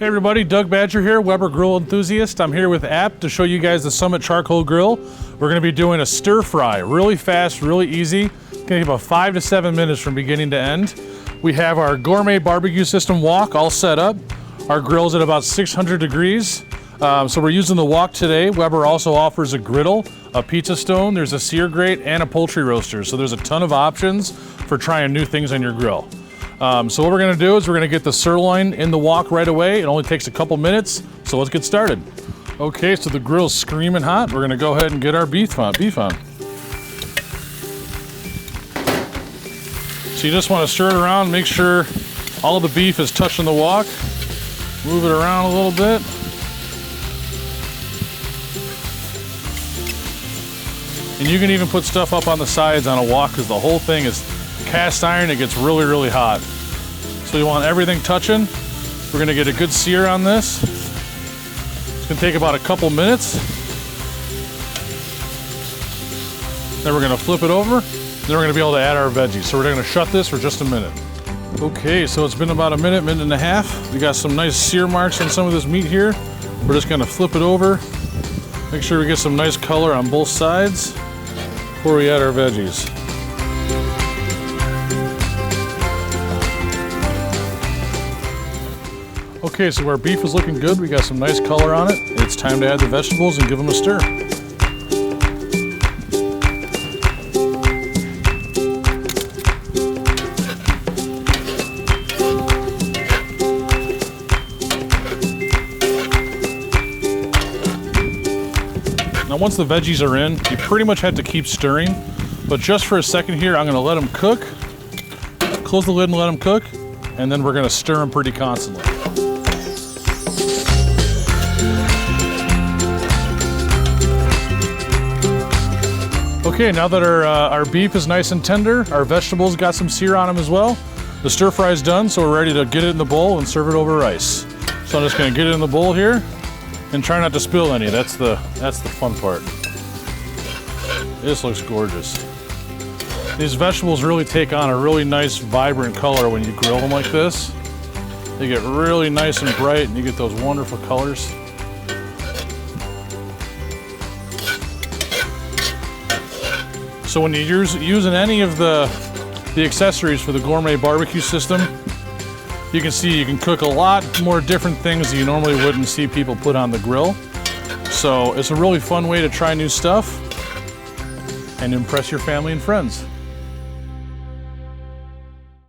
Hey everybody, Doug Badger here, Weber Grill Enthusiast. I'm here with Apt to show you guys the Summit Charcoal Grill. We're going to be doing a stir fry, really fast, really easy. It's going to take about 5 to 7 minutes from beginning to end. We have our gourmet barbecue system wok all set up. Our grill's at about 600 degrees. So we're using the wok today. Weber also offers a griddle, a pizza stone, there's a sear grate, and a poultry roaster. So there's a ton of options for trying new things on your grill. So what we're gonna do is we're gonna get the sirloin in the wok right away. It only takes a couple minutes, so let's get started. Okay, so the grill's screaming hot. We're gonna go ahead and get our beef on. So you just wanna stir it around, make sure all of the beef is touching the wok. Move it around a little bit. And you can even put stuff up on the sides on a wok because the whole thing is cast iron. It gets really, really hot. So you want everything touching. We're gonna get a good sear on this. It's gonna take about a couple minutes. Then we're gonna flip it over. Then we're gonna be able to add our veggies. So we're gonna shut this for just a minute. Okay, so it's been about a minute and a half. We got some nice sear marks on some of this meat here. We're just gonna flip it over. Make sure we get some nice color on both sides before we add our veggies. Okay, so our beef is looking good. We got some nice color on it. It's time to add the vegetables and give them a stir. Now once the veggies are in, you pretty much have to keep stirring, but just for a second here, I'm gonna let them cook. Close the lid and let them cook, and then we're gonna stir them pretty constantly. Okay, now that our beef is nice and tender, our vegetables got some sear on them as well. The stir fry is done, so we're ready to get it in the bowl and serve it over rice. So I'm just gonna get it in the bowl here and try not to spill any. That's the fun part. This looks gorgeous. These vegetables really take on a really nice, vibrant color when you grill them like this. They get really nice and bright and you get those wonderful colors. So when you're using any of the accessories for the gourmet barbecue system, you can see you can cook a lot more different things that you normally wouldn't see people put on the grill. So it's a really fun way to try new stuff and impress your family and friends.